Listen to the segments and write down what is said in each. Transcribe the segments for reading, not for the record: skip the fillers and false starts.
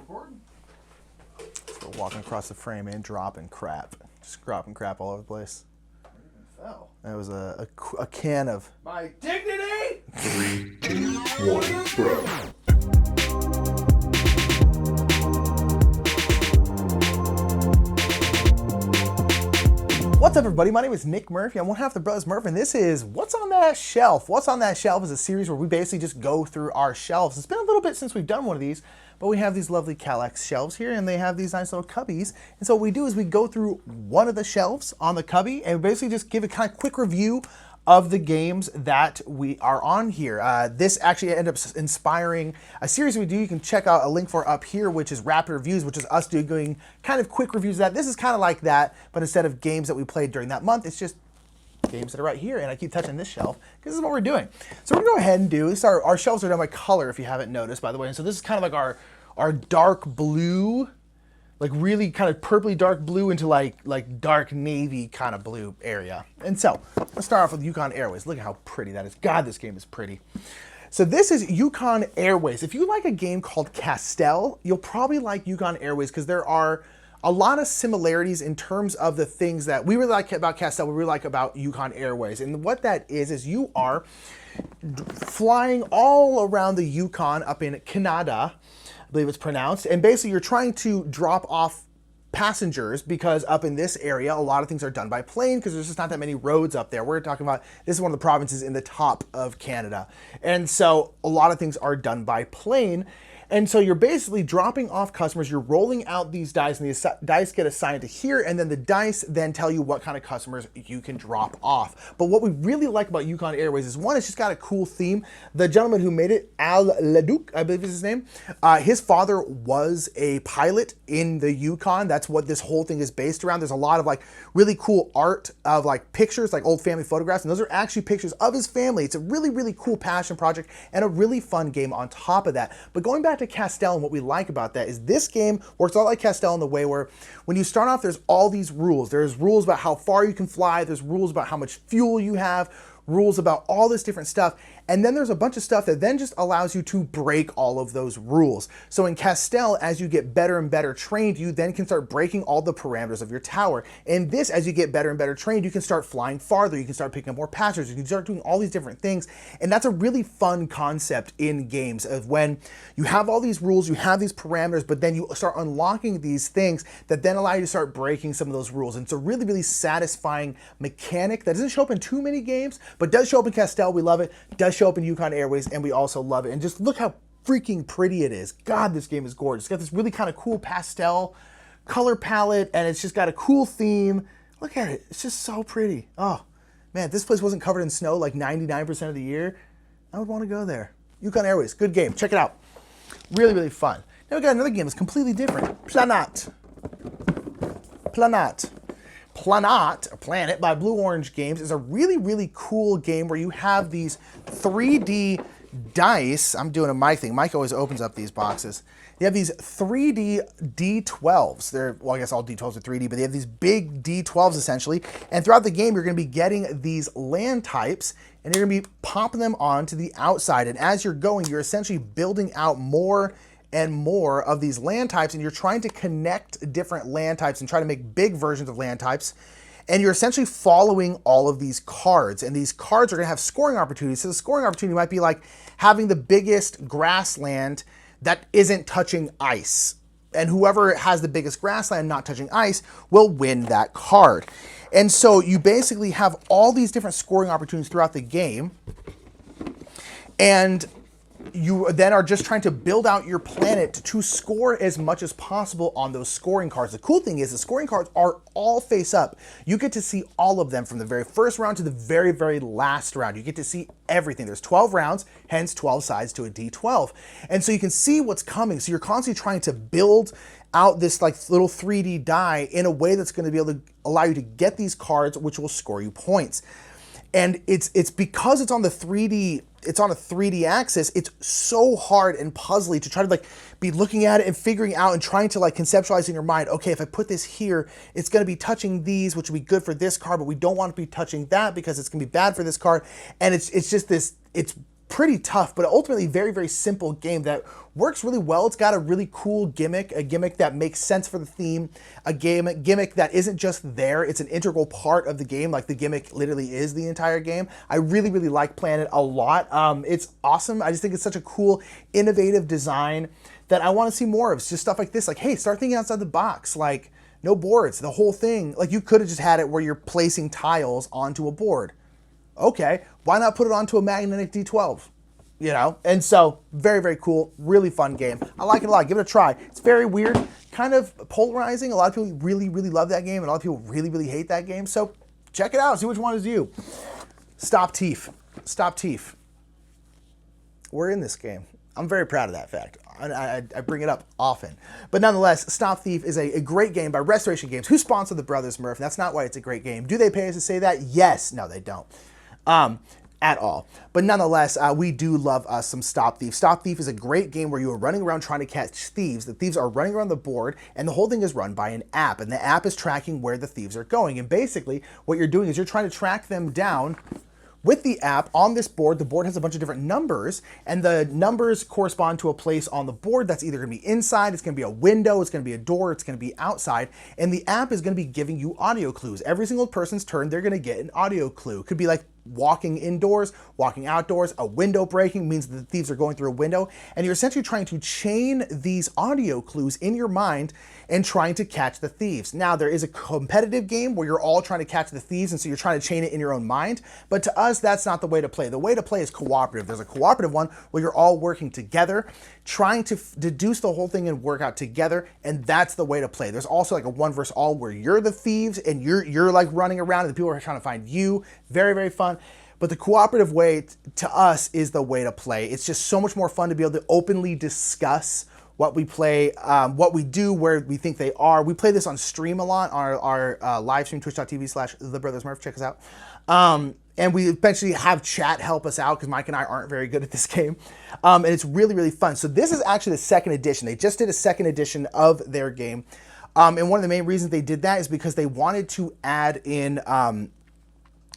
Recording. So walking across the frame and dropping crap. Just dropping crap all over the place. Fell. That was a can of... My dignity! 3, 2, 1, throw. What's up, everybody? My name is Nick Murphy. I'm one half of the Brothers Murph, and this is What's on That Shelf. What's on That Shelf is a series where we basically just go through our shelves. It's been a little bit since we've done one of these, but we have these lovely Kallax shelves here, and they have these nice little cubbies. And so what we do is we go through one of the shelves on the cubby and basically just give a kind of quick review of the games that we are on here. This actually ended up inspiring a series we do. You can check out a link for up here, which is Rapid Reviews, which is us doing kind of quick reviews of that. This is kind of like that, but instead of games that we played during that month, it's just games that are right here. And I keep touching this shelf because this is what we're doing. So we're gonna go ahead and do this. Our shelves are done by color, if you haven't noticed, by the way. And so this is kind of like our dark blue, like really kind of purpley dark blue into like dark navy kind of blue area. And so let's start off with Yukon Airways. Look at how pretty that is. God, this game is pretty. So this is Yukon Airways. If you like a game called Castell, you'll probably like Yukon Airways because there are a lot of similarities in terms of the things that we really like about Castell, we really like about Yukon Airways. And what that is you are flying all around the Yukon up in Canada, I believe it's pronounced, and basically you're trying to drop off passengers because up in this area a lot of things are done by plane because there's just not that many roads up there. We're talking about, this is one of the provinces in the top of Canada, and so a lot of things are done by plane. And so you're basically dropping off customers, you're rolling out these dice, and these dice get assigned to here, and then the dice then tell you what kind of customers you can drop off. But what we really like about Yukon Airways is, one, it's just got a cool theme. The gentleman who made it, Al Leduc, I believe is his name, his father was a pilot in the Yukon. That's what this whole thing is based around. There's a lot of like really cool art of like pictures, like old family photographs, and those are actually pictures of his family. It's a really, really cool passion project and a really fun game on top of that. But going back to Castell, and what we like about that is this game works a lot like Castell in the way where when you start off, there's all these rules. There's rules about how far you can fly, there's rules about how much fuel you have, rules about all this different stuff, and then there's a bunch of stuff that then just allows you to break all of those rules. So in Castell, as you get better and better trained, you then can start breaking all the parameters of your tower. In this, as you get better and better trained, you can start flying farther, you can start picking up more passengers, you can start doing all these different things. And that's a really fun concept in games, of when you have all these rules, you have these parameters, but then you start unlocking these things that then allow you to start breaking some of those rules. And it's a really, really satisfying mechanic that doesn't show up in too many games, but does show up in Castell. We love it. Does show up in Yukon Airways, and we also love it. And just look how freaking pretty it is. God, this game is gorgeous. It's got this really kind of cool pastel color palette, and it's just got a cool theme. Look at it. It's just so pretty. Oh, man, if this place wasn't covered in snow like 99% of the year, I would want to go there. Yukon Airways, good game. Check it out. Really, really fun. Now we got another game that's completely different. Planat. Planat, or Planet, by Blue Orange Games is a really, really cool game where you have these 3D dice. I'm doing a Mike thing. Mike always opens up these boxes. You have these 3D D12s. They're, well, I guess all D12s are 3D, but they have these big D12s essentially. And throughout the game, you're going to be getting these land types, and you're going to be popping them onto the outside. And as you're going, you're essentially building out more and more of these land types, and you're trying to connect different land types and try to make big versions of land types. And you're essentially following all of these cards, and these cards are gonna have scoring opportunities. So the scoring opportunity might be like having the biggest grassland that isn't touching ice. And whoever has the biggest grassland not touching ice will win that card. And so you basically have all these different scoring opportunities throughout the game. And you then are just trying to build out your planet to score as much as possible on those scoring cards. The cool thing is the scoring cards are all face up. You get to see all of them from the very first round to the very, very last round. You get to see everything. There's 12 rounds, hence 12 sides to a D12. And so you can see what's coming. So you're constantly trying to build out this like little 3D die in a way that's going to be able to allow you to get these cards, which will score you points. And it's because it's on the 3D, it's on a 3D axis, it's so hard and puzzly to try to like be looking at it and figuring out and trying to like conceptualize in your mind, okay, if I put this here, it's gonna be touching these, which will be good for this card, but we don't want to be touching that because it's gonna be bad for this card. And it's just this, it's pretty tough, but ultimately very, very simple game that works really well. It's got a really cool gimmick, a gimmick that makes sense for the theme, a gimmick that isn't just there, it's an integral part of the game, like the gimmick literally is the entire game. I really, really like playing it a lot. It's awesome. I just think it's such a cool, innovative design that I want to see more of. It's just stuff like this, like, hey, start thinking outside the box, like no boards, the whole thing. Like you could have just had it where you're placing tiles onto a board. Okay, why not put it onto a magnetic D12? You know, and so very, very cool, really fun game. I like it a lot. Give it a try. It's very weird, kind of polarizing. A lot of people really, really love that game, and a lot of people really, really hate that game. So check it out. See which one is you. Stop Thief. Stop Thief. We're in this game. I'm very proud of that fact. I bring it up often. But nonetheless, Stop Thief is a great game by Restoration Games, who sponsor the Brothers Murph. That's not why it's a great game. Do they pay us to say that? Yes. No, they don't. At all. But nonetheless, we do love us some Stop Thief. Stop Thief is a great game where you are running around trying to catch thieves. The thieves are running around the board, and the whole thing is run by an app, and the app is tracking where the thieves are going. And basically, what you're doing is you're trying to track them down with the app on this board. The board has a bunch of different numbers, and the numbers correspond to a place on the board that's either going to be inside, it's going to be a window, it's going to be a door, it's going to be outside, and the app is going to be giving you audio clues. Every single person's turn, they're going to get an audio clue. It could be like walking indoors, walking outdoors, a window breaking means that the thieves are going through a window, and you're essentially trying to chain these audio clues in your mind and trying to catch the thieves. Now, there is a competitive game where you're all trying to catch the thieves, and so you're trying to chain it in your own mind, but to us, that's not the way to play. The way to play is cooperative. There's a cooperative one where you're all working together, trying to deduce the whole thing and work out together, and that's the way to play. There's also like a one versus all where you're the thieves and you're like running around and the people are trying to find you. Very, very fun. But the cooperative way to us is the way to play. It's just so much more fun to be able to openly discuss what we play, what we do, where we think they are. We play this on stream a lot, on our live stream, twitch.tv/TheBrothersMurph. Check us out. And we eventually have chat help us out because Mike and I aren't very good at this game. And it's really, really fun. So this is actually the second edition. They just did a second edition of their game. And one of the main reasons they did that is because they wanted to add in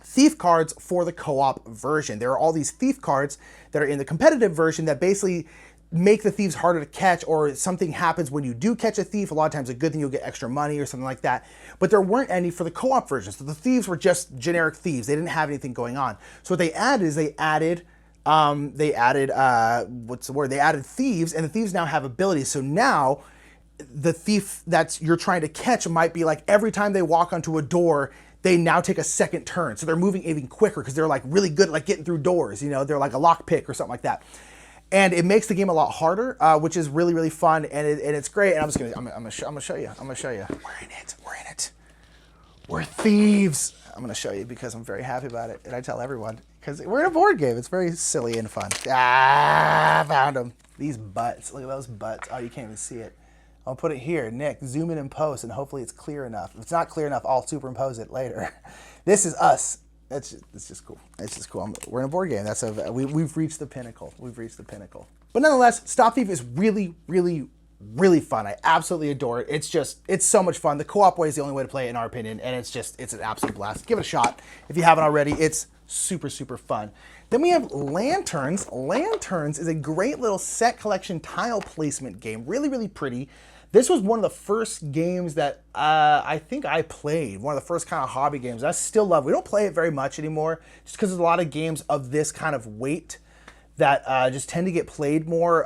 thief cards for the co-op version. There are all these thief cards that are in the competitive version that basically make the thieves harder to catch, or something happens when you do catch a thief. A lot of times a good thing, you'll get extra money or something like that. But there weren't any for the co-op version. So the thieves were just generic thieves. They didn't have anything going on. So what they added is they added thieves, and the thieves now have abilities. So now the thief that you're trying to catch might be like every time they walk onto a door, they now take a second turn. So they're moving even quicker because they're like really good at like getting through doors. You know, they're like a lockpick or something like that. And it makes the game a lot harder, which is really, really fun, and it's great. And I'm gonna show you. We're in it. We're thieves. I'm gonna show you because I'm very happy about it, and I tell everyone because we're in a board game. It's very silly and fun. Ah, found them. These butts. Look at those butts. Oh, you can't even see it. I'll put it here. Nick, zoom in and post, and hopefully it's clear enough. If it's not clear enough, I'll superimpose it later. This is us. It's just cool. It's just cool. We're in a board game. We've reached the pinnacle. But nonetheless, Stop Thief is really, really, really fun. I absolutely adore it. It's so much fun. The co-op way is the only way to play it in our opinion, and it's an absolute blast. Give it a shot if you haven't already. It's super, super fun. Then we have Lanterns. Lanterns is a great little set collection tile placement game. Really, really pretty. This was one of the first games that I think I played, one of the first kind of hobby games. I still love. We don't play it very much anymore just because there's a lot of games of this kind of weight that just tend to get played more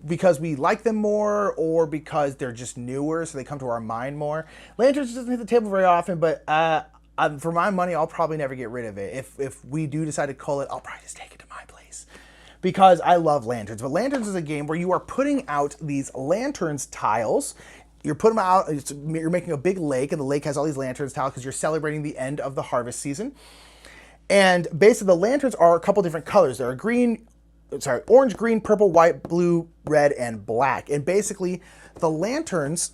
because we like them more or because they're just newer, so they come to our mind more. Lanterns doesn't hit the table very often, but for my money, I'll probably never get rid of it. If we do decide to cull it, I'll probably just take it to my place, because I love Lanterns. But Lanterns is a game where you are putting out these Lanterns tiles. You're putting them out, you're making a big lake, and the lake has all these Lanterns tiles because you're celebrating the end of the harvest season. And basically the Lanterns are a couple different colors. They're orange, green, purple, white, blue, red, and black. And basically the Lanterns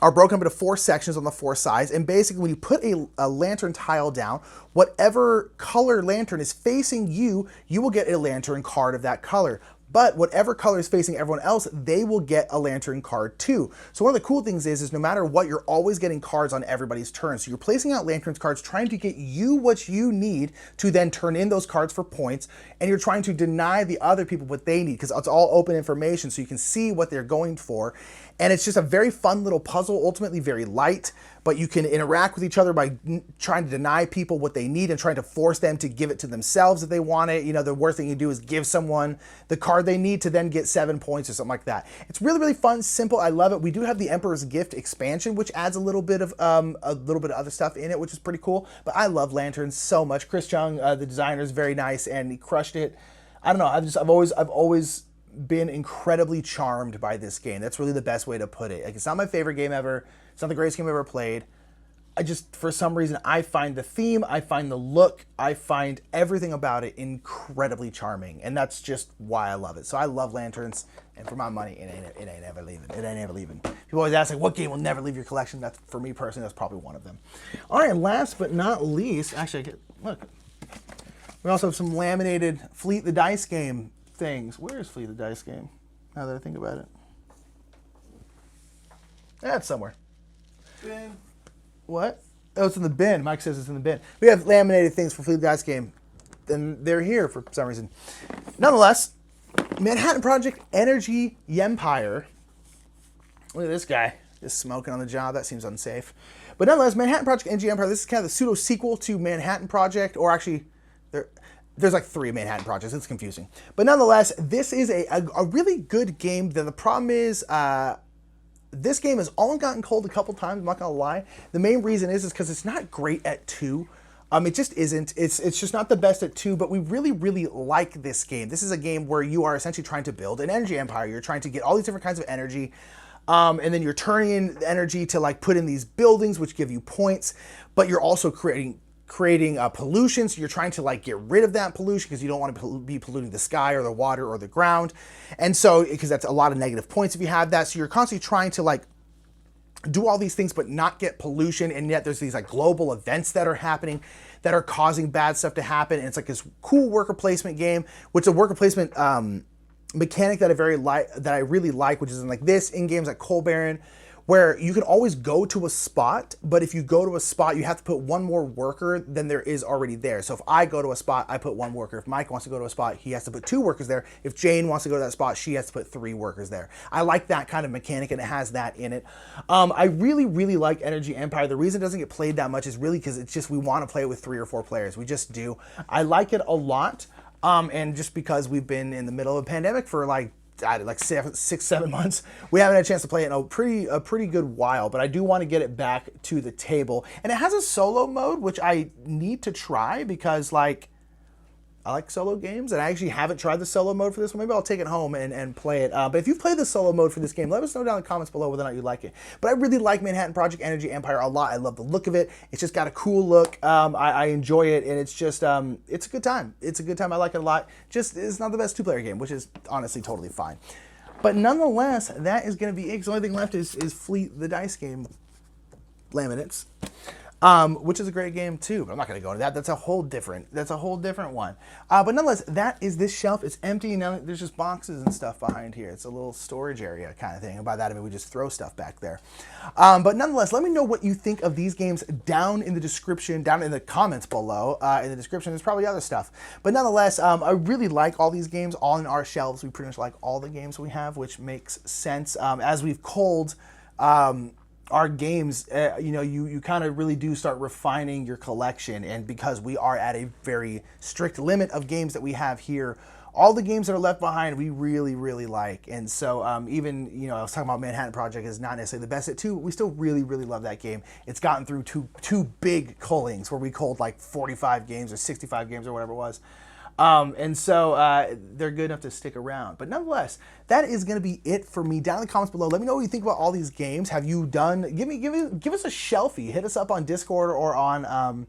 are broken up into 4 sections on the 4 sides, and basically when you put a lantern tile down, whatever color lantern is facing you, you will get a lantern card of that color. But whatever color is facing everyone else, they will get a lantern card too. So one of the cool things is no matter what, you're always getting cards on everybody's turn. So you're placing out lanterns cards, trying to get you what you need to then turn in those cards for points. And you're trying to deny the other people what they need, because it's all open information so you can see what they're going for. And it's just a very fun little puzzle, ultimately very light, but you can interact with each other by trying to deny people what they need and trying to force them to give it to themselves if they want it. You know, the worst thing you do is give someone the card they need to then get 7 points or something like that. It's really, really fun, simple. I love it. We do have the Emperor's Gift expansion, which adds a little bit of other stuff in it, which is pretty cool. But I love lanterns so much. Chris Chung, the designer, is very nice, and he crushed it. I don't know. I've always been incredibly charmed by this game. That's really the best way to put it. Like, it's not my favorite game ever. It's not the greatest game I've ever played. I just, for some reason, I find the theme, I find the look, I find everything about it incredibly charming. And that's just why I love it. So I love lanterns, and for my money, it ain't ever leaving. It ain't ever leaving. People always ask, like, what game will never leave your collection? That's, for me personally, that's probably one of them. All right, last but not least, actually, look. We also have some laminated Fleet the Dice game things. Where is Fleet the Dice game? Now that I think about it. That's somewhere. Bin. What? Oh, it's in the bin. Mike says it's in the bin. We have laminated things for Fleet the Dice game, and they're here for some reason. Nonetheless, Manhattan Project Energy Empire. Look at this guy just smoking on the job. That seems unsafe. But nonetheless, Manhattan Project Energy Empire, this is kind of the pseudo sequel to Manhattan Project, or actually, there's like 3 Manhattan Projects. It's confusing. But nonetheless, this is a really good game. The problem is, this game has only gotten cold a couple times, I'm not gonna lie. The main reason is because it's not great at 2. It just isn't. It's just not the best at 2, but we really, really like this game. This is a game where you are essentially trying to build an energy empire. You're trying to get all these different kinds of energy, and then you're turning in energy to like put in these buildings, which give you points, but you're also creating pollution. So you're trying to like get rid of that pollution because you don't want to be polluting the sky or the water or the ground. And so, because that's a lot of negative points if you have that. So you're constantly trying to like do all these things but not get pollution, and yet there's these like global events that are happening that are causing bad stuff to happen. And it's like this cool worker placement game, which is a worker placement mechanic that I really like, which is in like this in games like Coal Baron, where you can always go to a spot, but if you go to a spot, you have to put one more worker than there is already there. So if I go to a spot, I put 1 worker. If Mike wants to go to a spot, he has to put 2 workers there. If Jane wants to go to that spot, she has to put 3 workers there. I like that kind of mechanic, and it has that in it. I really, really like Energy Empire. The reason it doesn't get played that much is really because it's just we want to play it with 3 or 4 players. We just do. I like it a lot, and just because we've been in the middle of a pandemic for like 6-7 months, we haven't had a chance to play it in a pretty good while, but I do want to get it back to the table. And it has a solo mode, which I need to try because like I like solo games, and I actually haven't tried the solo mode for this one. Maybe I'll take it home and play it. But if you've played the solo mode for this game, let us know down in the comments below whether or not you like it. But I really like Manhattan Project Energy Empire a lot. I love the look of it. It's just got a cool look. I enjoy it, and it's just, it's a good time. It's a good time. I like it a lot. Just, it's not the best 2-player game, which is honestly totally fine. But nonetheless, that is going to be it. The only thing left is Fleet the Dice game laminates. Which is a great game too, but I'm not going to go into that. That's a whole different one. But nonetheless, that is this shelf. It's empty now. There's just boxes and stuff behind here. It's a little storage area kind of thing. And by that I mean we just throw stuff back there. But nonetheless, let me know what you think of these games down in the description, down in the comments below. In the description, there's probably other stuff. But nonetheless, I really like all these games all in our shelves. We pretty much like all the games we have, which makes sense. As we've culled our games, you kind of really do start refining your collection, and because we are at a very strict limit of games that we have here, all the games that are left behind we really, really like. And so even, I was talking about Manhattan Project is not necessarily the best at 2, we still really, really love that game. It's gotten through two big cullings where we culled like 45 games or 65 games or whatever it was. And so they're good enough to stick around. But nonetheless, that is going to be it for me. Down in the comments below, let me know what you think about all these games. Have you done? Give us a shelfie. Hit us up on Discord or on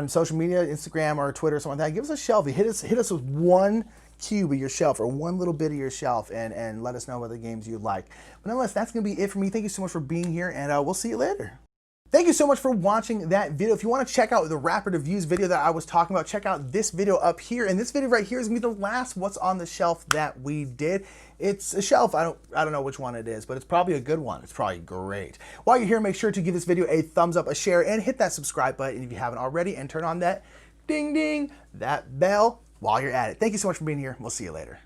social media, Instagram or Twitter, or something like that. Give us a shelfie. Hit us with 1 cube of your shelf or 1 little bit of your shelf, and let us know what the games you like. But nonetheless, that's going to be it for me. Thank you so much for being here, and we'll see you later. Thank you so much for watching that video. If you want to check out the rapid reviews video that I was talking about, check out this video up here. And this video right here is gonna be the last what's on the shelf that we did. It's a shelf. I don't know which one it is, but it's probably a good one. It's probably great. While you're here, make sure to give this video a thumbs up, a share, and hit that subscribe button if you haven't already, and turn on that ding ding, that bell while you're at it. Thank you so much for being here. We'll see you later.